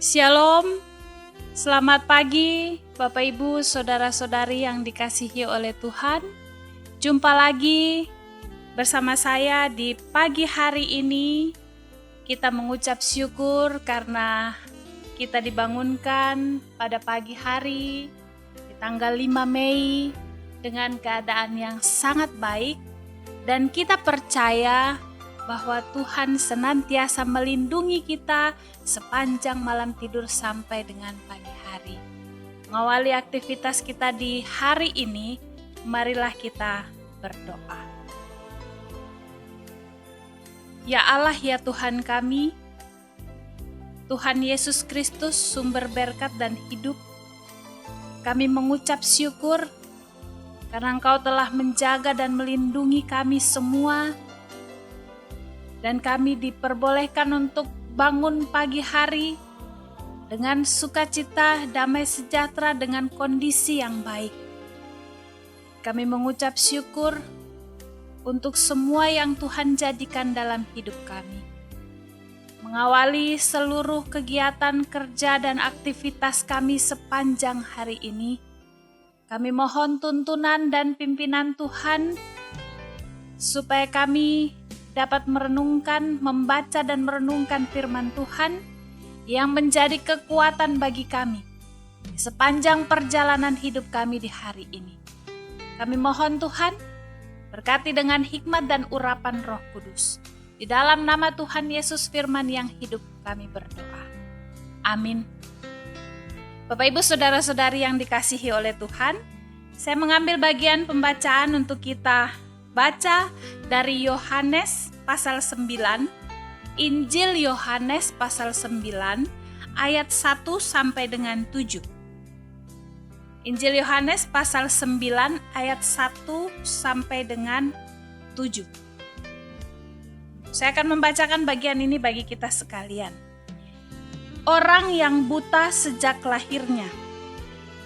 Shalom, selamat pagi Bapak Ibu, Saudara-saudari yang dikasihi oleh Tuhan. Jumpa lagi bersama saya di pagi hari ini. Kita mengucap syukur karena kita dibangunkan pada pagi hari di tanggal 5 Mei dengan keadaan yang sangat baik, dan kita percaya bahwa Tuhan senantiasa melindungi kita sepanjang malam tidur sampai dengan pagi hari. Mengawali aktivitas kita di hari ini, marilah kita berdoa. Ya Allah, ya Tuhan kami, Tuhan Yesus Kristus, sumber berkat dan hidup, kami mengucap syukur karena Engkau telah menjaga dan melindungi kami semua, dan kami diperbolehkan untuk bangun pagi hari dengan sukacita, damai sejahtera, dengan kondisi yang baik. Kami mengucap syukur untuk semua yang Tuhan jadikan dalam hidup kami. Mengawali seluruh kegiatan kerja dan aktivitas kami sepanjang hari ini, kami mohon tuntunan dan pimpinan Tuhan supaya kami dapat merenungkan, membaca dan merenungkan firman Tuhan yang menjadi kekuatan bagi kami sepanjang perjalanan hidup kami di hari ini. Kami mohon Tuhan, berkati dengan hikmat dan urapan Roh Kudus. Di dalam nama Tuhan Yesus firman yang hidup kami berdoa. Amin. Bapak Ibu, Saudara-saudari yang dikasihi oleh Tuhan, saya mengambil bagian pembacaan untuk kita baca dari Yohanes pasal 9, Injil Yohanes pasal 9 ayat 1 sampai dengan 7. Injil Yohanes pasal 9 ayat 1 sampai dengan 7. Saya akan membacakan bagian ini bagi kita sekalian. Orang yang buta sejak lahirnya.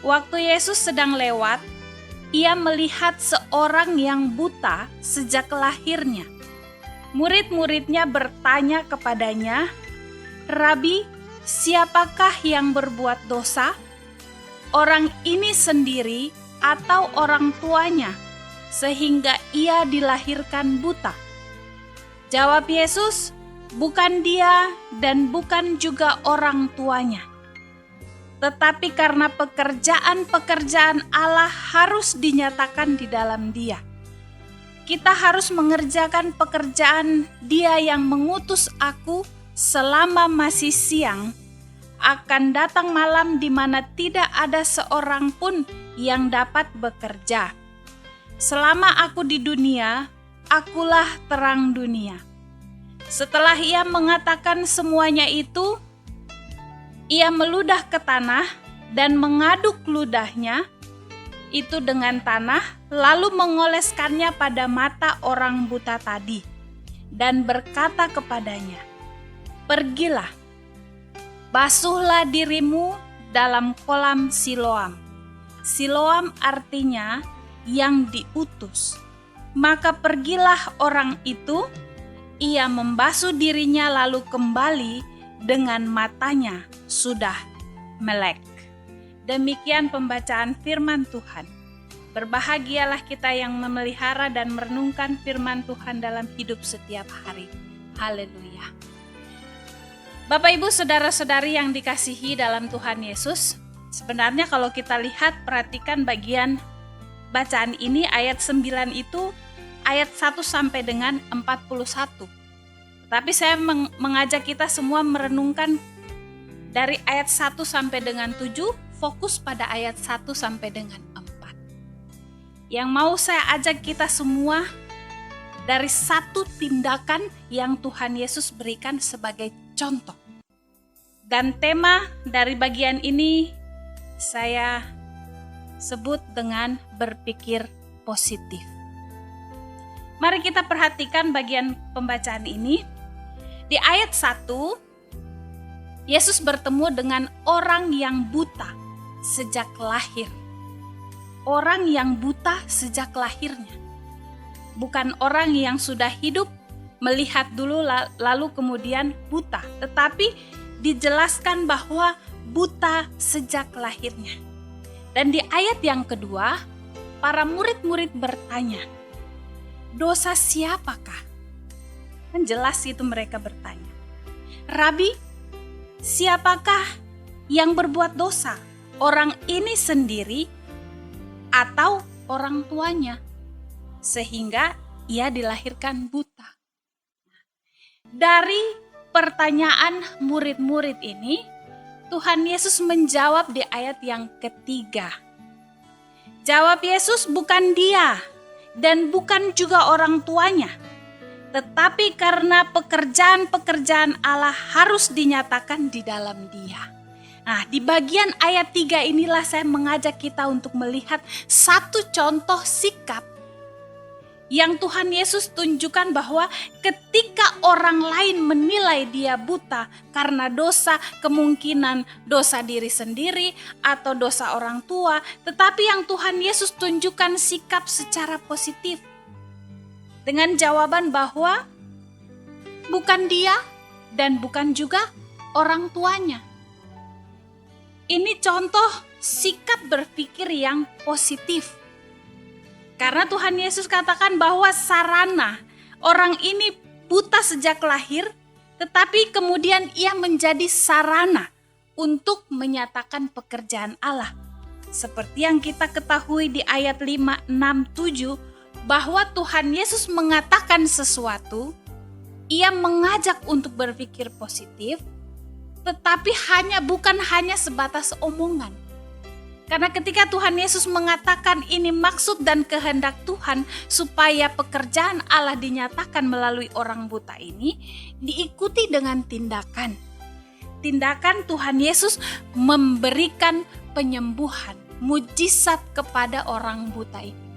Waktu Yesus sedang lewat, Ia melihat seorang yang buta sejak lahirnya. Murid-muridnya bertanya kepadanya, "Rabi, siapakah yang berbuat dosa? Orang ini sendiri atau orang tuanya, sehingga ia dilahirkan buta?" Jawab Yesus, "Bukan dia dan bukan juga orang tuanya. Tetapi karena pekerjaan-pekerjaan Allah harus dinyatakan di dalam Dia. Kita harus mengerjakan pekerjaan Dia yang mengutus aku selama masih siang. Akan datang malam di mana tidak ada seorang pun yang dapat bekerja. Selama aku di dunia, akulah terang dunia." Setelah Ia mengatakan semuanya itu, Ia meludah ke tanah dan mengaduk ludahnya itu dengan tanah, lalu mengoleskannya pada mata orang buta tadi, dan berkata kepadanya, "Pergilah, basuhlah dirimu dalam kolam Siloam." Siloam artinya yang diutus. Maka pergilah orang itu, ia membasuh dirinya lalu kembali dengan matanya sudah melek. Demikian pembacaan firman Tuhan. Berbahagialah kita yang memelihara dan merenungkan firman Tuhan dalam hidup setiap hari. Haleluya. Bapak Ibu, Saudara-saudari yang dikasihi dalam Tuhan Yesus, sebenarnya kalau kita lihat, perhatikan bagian bacaan ini, ayat 9 itu ayat 1 sampai dengan 41. Tapi saya mengajak kita semua merenungkan dari ayat 1 sampai dengan 7, fokus pada ayat 1 sampai dengan 4. Yang mau saya ajak kita semua dari satu tindakan yang Tuhan Yesus berikan sebagai contoh. Dan tema dari bagian ini saya sebut dengan berpikir positif. Mari kita perhatikan bagian pembacaan ini. Di ayat 1, Yesus bertemu dengan orang yang buta sejak lahir. Orang yang buta sejak lahirnya. Bukan orang yang sudah hidup, melihat dulu lalu kemudian buta. Tetapi dijelaskan bahwa buta sejak lahirnya. Dan di ayat yang kedua, para murid-murid bertanya, dosa siapakah? Kan jelas itu mereka bertanya. Rabi, siapakah yang berbuat dosa? Orang ini sendiri atau orang tuanya? Sehingga ia dilahirkan buta. Dari pertanyaan murid-murid ini, Tuhan Yesus menjawab di ayat yang ketiga. Jawab Yesus, bukan dia dan bukan juga orang tuanya, tetapi karena pekerjaan-pekerjaan Allah harus dinyatakan di dalam dia. Nah, di bagian ayat 3 inilah saya mengajak kita untuk melihat satu contoh sikap yang Tuhan Yesus tunjukkan bahwa ketika orang lain menilai dia buta karena dosa, kemungkinan dosa diri sendiri atau dosa orang tua, tetapi yang Tuhan Yesus tunjukkan sikap secara positif dengan jawaban bahwa bukan dia dan bukan juga orang tuanya. Ini contoh sikap berpikir yang positif. Karena Tuhan Yesus katakan bahwa sarana orang ini buta sejak lahir, tetapi kemudian ia menjadi sarana untuk menyatakan pekerjaan Allah. Seperti yang kita ketahui di ayat 5, 6, 7, bahwa Tuhan Yesus mengatakan sesuatu, ia mengajak untuk berpikir positif, tetapi bukan hanya sebatas omongan. Karena ketika Tuhan Yesus mengatakan ini maksud dan kehendak Tuhan supaya pekerjaan Allah dinyatakan melalui orang buta ini, diikuti dengan tindakan. Tindakan Tuhan Yesus memberikan penyembuhan, mujizat kepada orang buta ini.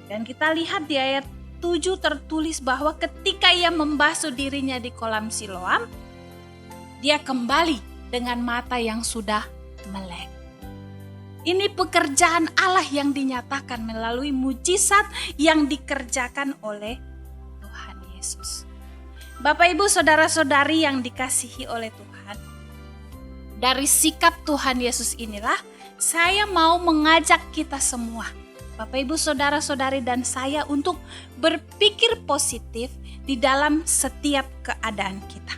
Dan kita lihat di ayat 7 tertulis bahwa ketika ia membasuh dirinya di kolam Siloam, dia kembali dengan mata yang sudah melek. Ini pekerjaan Allah yang dinyatakan melalui mujizat yang dikerjakan oleh Tuhan Yesus. Bapak, Ibu, saudara-saudari yang dikasihi oleh Tuhan, dari sikap Tuhan Yesus inilah saya mau mengajak kita semua, Bapak, Ibu, saudara-saudari dan saya, untuk berpikir positif di dalam setiap keadaan kita.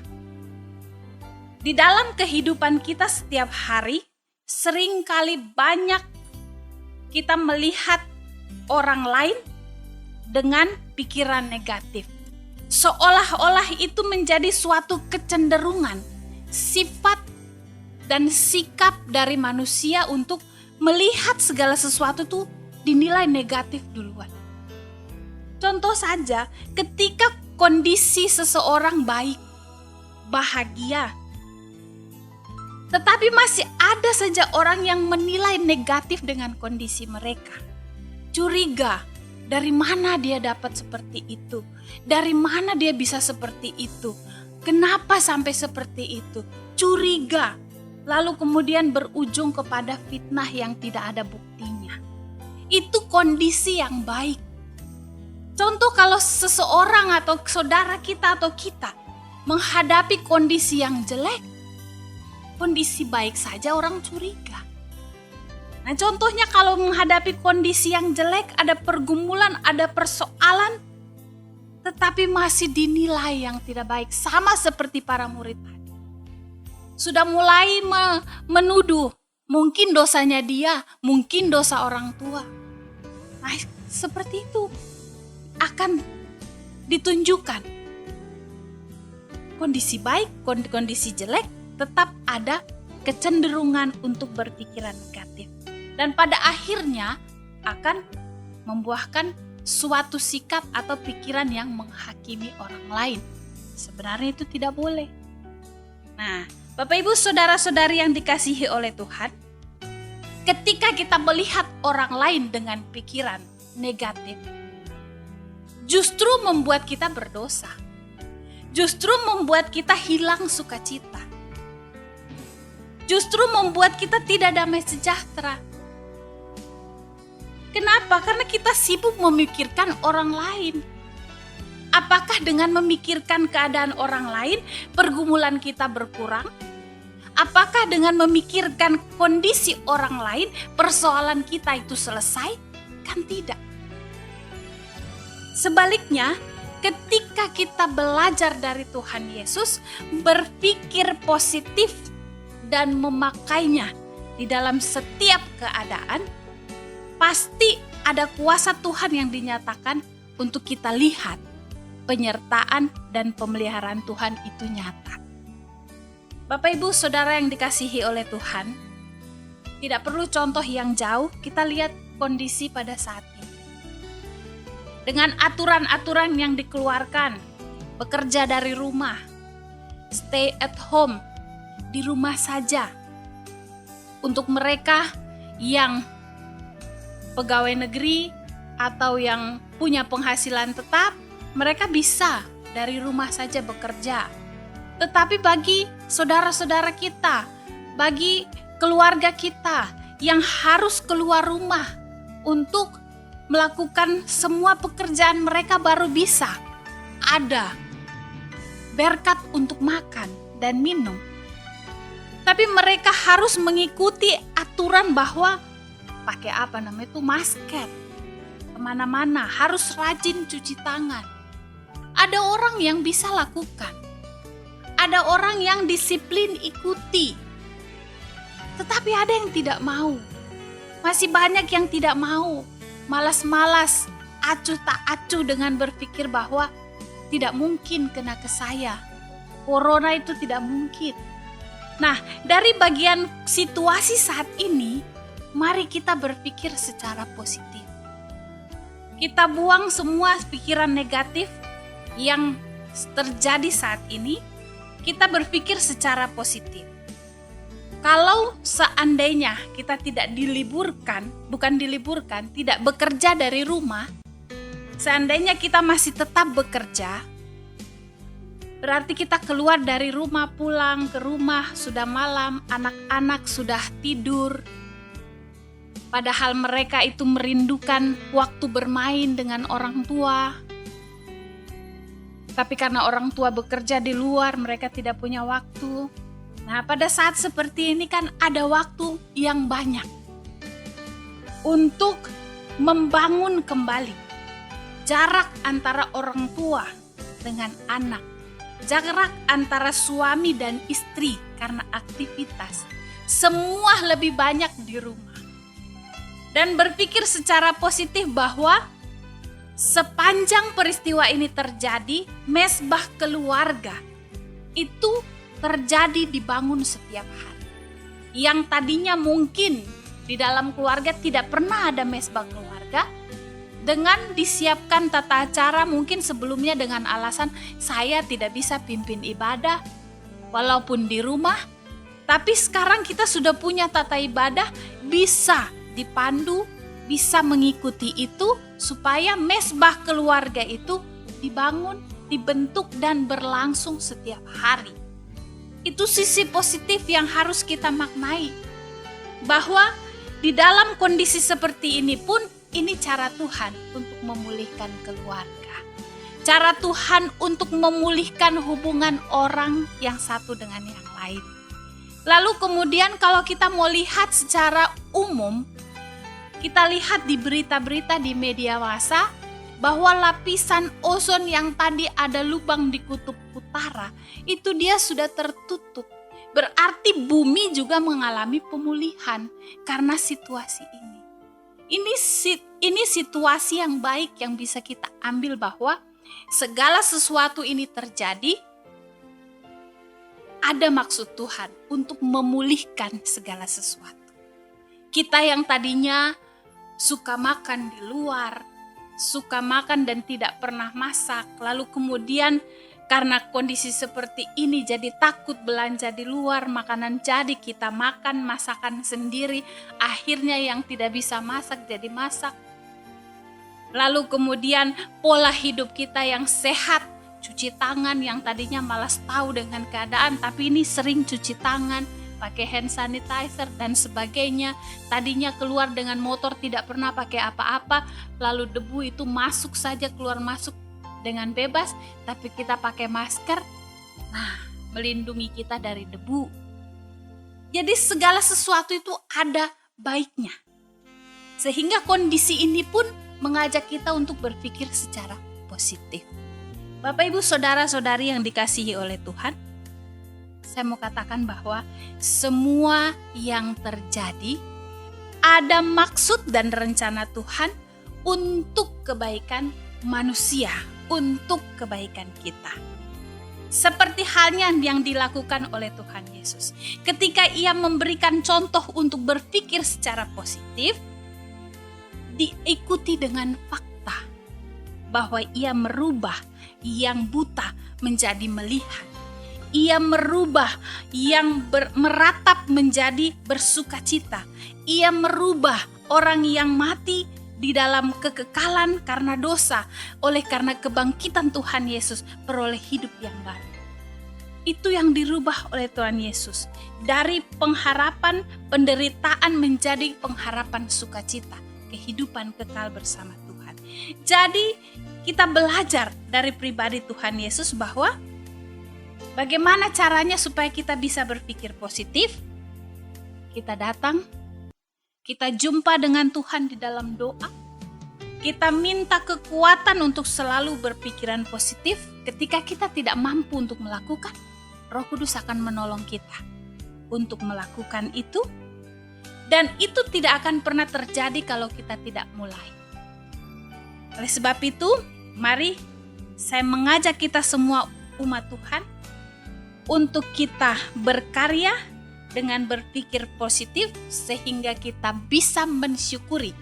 Di dalam kehidupan kita setiap hari, seringkali banyak kita melihat orang lain dengan pikiran negatif. Seolah-olah itu menjadi suatu kecenderungan, sifat dan sikap dari manusia untuk melihat segala sesuatu itu dinilai negatif duluan. Contoh saja, ketika kondisi seseorang baik, bahagia, tetapi masih ada saja orang yang menilai negatif dengan kondisi mereka. Curiga, dari mana dia dapat seperti itu? Dari mana dia bisa seperti itu? Kenapa sampai seperti itu? Curiga, lalu kemudian berujung kepada fitnah yang tidak ada buktinya. Itu kondisi yang baik. Contoh, kalau seseorang atau saudara kita atau kita menghadapi kondisi yang jelek, kondisi baik saja orang curiga. Nah, contohnya kalau menghadapi kondisi yang jelek, ada pergumulan, ada persoalan, tetapi masih dinilai yang tidak baik, sama seperti para murid tadi. Sudah mulai menuduh, mungkin dosanya dia, mungkin dosa orang tua. Nah, seperti itu akan ditunjukkan. Kondisi baik, kondisi jelek, tetap ada kecenderungan untuk berpikiran negatif. Dan pada akhirnya akan membuahkan suatu sikap atau pikiran yang menghakimi orang lain. Sebenarnya itu tidak boleh. Nah, Bapak, Ibu, saudara-saudari yang dikasihi oleh Tuhan, ketika kita melihat orang lain dengan pikiran negatif, justru membuat kita berdosa. Justru membuat kita hilang sukacita. Justru membuat kita tidak damai sejahtera. Kenapa? Karena kita sibuk memikirkan orang lain. Apakah dengan memikirkan keadaan orang lain, pergumulan kita berkurang? Apakah dengan memikirkan kondisi orang lain, persoalan kita itu selesai? Kan tidak. Sebaliknya, ketika kita belajar dari Tuhan Yesus, berpikir positif dan memakainya di dalam setiap keadaan, pasti ada kuasa Tuhan yang dinyatakan untuk kita lihat penyertaan dan pemeliharaan Tuhan itu nyata. Bapak Ibu Saudara yang dikasihi oleh Tuhan, tidak perlu contoh yang jauh, kita lihat kondisi pada saat ini. Dengan aturan-aturan yang dikeluarkan, bekerja dari rumah, stay at home, di rumah saja. Untuk mereka yang pegawai negeri atau yang punya penghasilan tetap, mereka bisa dari rumah saja bekerja. Tetapi bagi saudara-saudara kita, bagi keluarga kita yang harus keluar rumah untuk melakukan semua pekerjaan mereka baru bisa ada berkat untuk makan dan minum. Tapi mereka harus mengikuti aturan bahwa pakai masker. Kemana-mana harus rajin cuci tangan. Ada orang yang bisa lakukan. Ada orang yang disiplin ikuti. Tetapi ada yang tidak mau. Masih banyak yang tidak mau. Malas-malas, acuh tak acuh dengan berpikir bahwa tidak mungkin kena ke saya. Corona itu tidak mungkin. Nah, dari bagian situasi saat ini, mari kita berpikir secara positif. Kita buang semua pikiran negatif yang terjadi saat ini. Kita berpikir secara positif. Kalau seandainya kita tidak tidak bekerja dari rumah, seandainya kita masih tetap bekerja, berarti kita keluar dari rumah, pulang ke rumah, sudah malam, anak-anak sudah tidur. Padahal mereka itu merindukan waktu bermain dengan orang tua. Tapi karena orang tua bekerja di luar, mereka tidak punya waktu. Nah, pada saat seperti ini kan ada waktu yang banyak untuk membangun kembali jarak antara orang tua dengan anak, jarak antara suami dan istri karena aktivitas. Semua lebih banyak di rumah. Dan berpikir secara positif bahwa sepanjang peristiwa ini terjadi, mesbah keluarga itu terjadi dibangun setiap hari. Yang tadinya mungkin di dalam keluarga tidak pernah ada mesbah keluarga, dengan disiapkan tata cara mungkin sebelumnya dengan alasan saya tidak bisa pimpin ibadah walaupun di rumah, tapi sekarang kita sudah punya tata ibadah, bisa dipandu, bisa mengikuti itu supaya mesbah keluarga itu dibangun, dibentuk dan berlangsung setiap hari. Itu sisi positif yang harus kita maknai. Bahwa di dalam kondisi seperti ini pun, ini cara Tuhan untuk memulihkan keluarga. Cara Tuhan untuk memulihkan hubungan orang yang satu dengan yang lain. Lalu kemudian kalau kita mau lihat secara umum, kita lihat di berita-berita di media massa, bahwa lapisan ozon yang tadi ada lubang di kutub utara, itu dia sudah tertutup. Berarti bumi juga mengalami pemulihan karena situasi ini. Ini situasi yang baik yang bisa kita ambil bahwa segala sesuatu ini terjadi, ada maksud Tuhan untuk memulihkan segala sesuatu. Kita yang tadinya suka makan di luar, suka makan dan tidak pernah masak, lalu kemudian karena kondisi seperti ini jadi takut belanja di luar, makanan jadi kita makan masakan sendiri, akhirnya yang tidak bisa masak jadi masak. Lalu kemudian pola hidup kita yang sehat, cuci tangan yang tadinya malas tahu dengan keadaan, tapi ini sering cuci tangan, pakai hand sanitizer dan sebagainya. Tadinya keluar dengan motor tidak pernah pakai apa-apa, lalu debu itu masuk saja keluar masuk. dengan bebas, tapi kita pakai masker, melindungi kita dari debu. Jadi segala sesuatu itu ada baiknya. Sehingga kondisi ini pun mengajak kita untuk berpikir secara positif. Bapak, Ibu, saudara-saudari yang dikasihi oleh Tuhan, saya mau katakan bahwa semua yang terjadi ada maksud dan rencana Tuhan untuk kebaikan manusia, untuk kebaikan kita. Seperti halnya yang dilakukan oleh Tuhan Yesus. Ketika Ia memberikan contoh untuk berpikir secara positif, diikuti dengan fakta bahwa Ia merubah yang buta menjadi melihat. Ia merubah yang meratap menjadi bersukacita. Ia merubah orang yang mati di dalam kekekalan karena dosa, oleh karena kebangkitan Tuhan Yesus peroleh hidup yang baru. Itu yang dirubah oleh Tuhan Yesus. Dari pengharapan penderitaan menjadi pengharapan sukacita, kehidupan kekal bersama Tuhan. Jadi kita belajar dari pribadi Tuhan Yesus bahwa bagaimana caranya supaya kita bisa berpikir positif. Kita datang, kita jumpa dengan Tuhan di dalam doa. Kita minta kekuatan untuk selalu berpikiran positif. Ketika kita tidak mampu untuk melakukan, Roh Kudus akan menolong kita untuk melakukan itu. Dan itu tidak akan pernah terjadi kalau kita tidak mulai. Oleh sebab itu, mari saya mengajak kita semua umat Tuhan untuk kita berkarya dengan berpikir positif sehingga kita bisa mensyukuri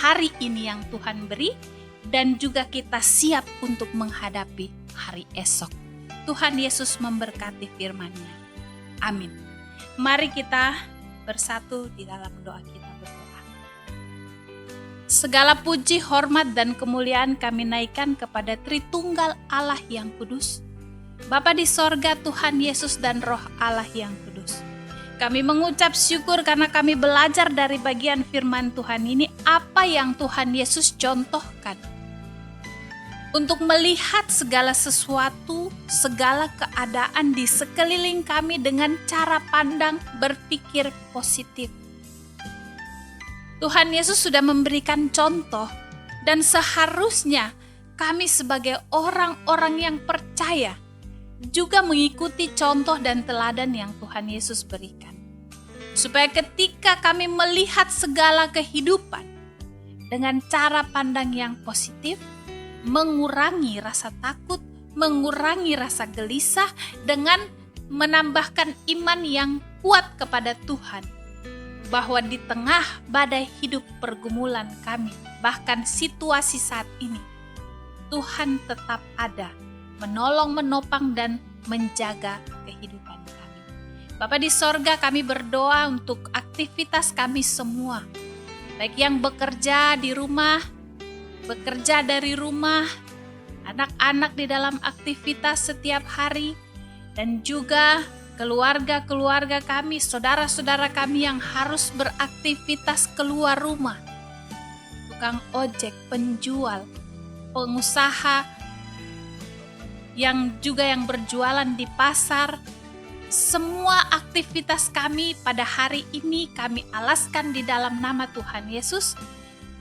hari ini yang Tuhan beri dan juga kita siap untuk menghadapi hari esok. Tuhan Yesus memberkati firman-Nya. Amin. Mari kita bersatu di dalam doa kita berdoa. Segala puji, hormat, dan kemuliaan kami naikkan kepada Tritunggal Allah yang kudus, Bapa di sorga, Tuhan Yesus dan Roh Allah yang kudus. Kami mengucap syukur karena kami belajar dari bagian firman Tuhan ini apa yang Tuhan Yesus contohkan. Untuk melihat segala sesuatu, segala keadaan di sekeliling kami dengan cara pandang berpikir positif. Tuhan Yesus sudah memberikan contoh dan seharusnya kami sebagai orang-orang yang percaya juga mengikuti contoh dan teladan yang Tuhan Yesus berikan. Supaya ketika kami melihat segala kehidupan dengan cara pandang yang positif, mengurangi rasa takut, mengurangi rasa gelisah dengan menambahkan iman yang kuat kepada Tuhan. Bahwa di tengah badai hidup pergumulan kami, bahkan situasi saat ini, Tuhan tetap ada, menolong, menopang, dan menjaga kehidupan kami. Bapa di sorga, kami berdoa untuk aktivitas kami semua, baik yang bekerja di rumah, bekerja dari rumah, anak-anak di dalam aktivitas setiap hari, dan juga keluarga-keluarga kami, saudara-saudara kami yang harus beraktivitas keluar rumah, tukang ojek, penjual, pengusaha, yang berjualan di pasar. Semua aktivitas kami pada hari ini kami alaskan di dalam nama Tuhan Yesus.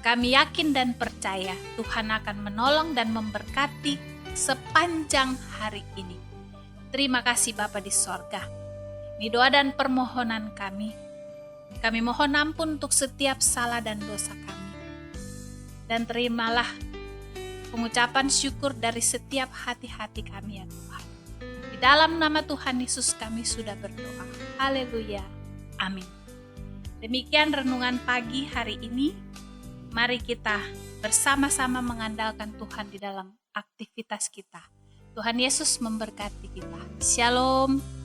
Kami yakin dan percaya Tuhan akan menolong dan memberkati sepanjang hari ini. Terima kasih Bapa di sorga. Ini doa dan permohonan kami. Kami mohon ampun untuk setiap salah dan dosa kami. Dan terimalah pengucapan syukur dari setiap hati-hati kami ya Tuhan. Di dalam nama Tuhan Yesus kami sudah berdoa. Haleluya. Amin. Demikian renungan pagi hari ini. Mari kita bersama-sama mengandalkan Tuhan di dalam aktivitas kita. Tuhan Yesus memberkati kita. Shalom.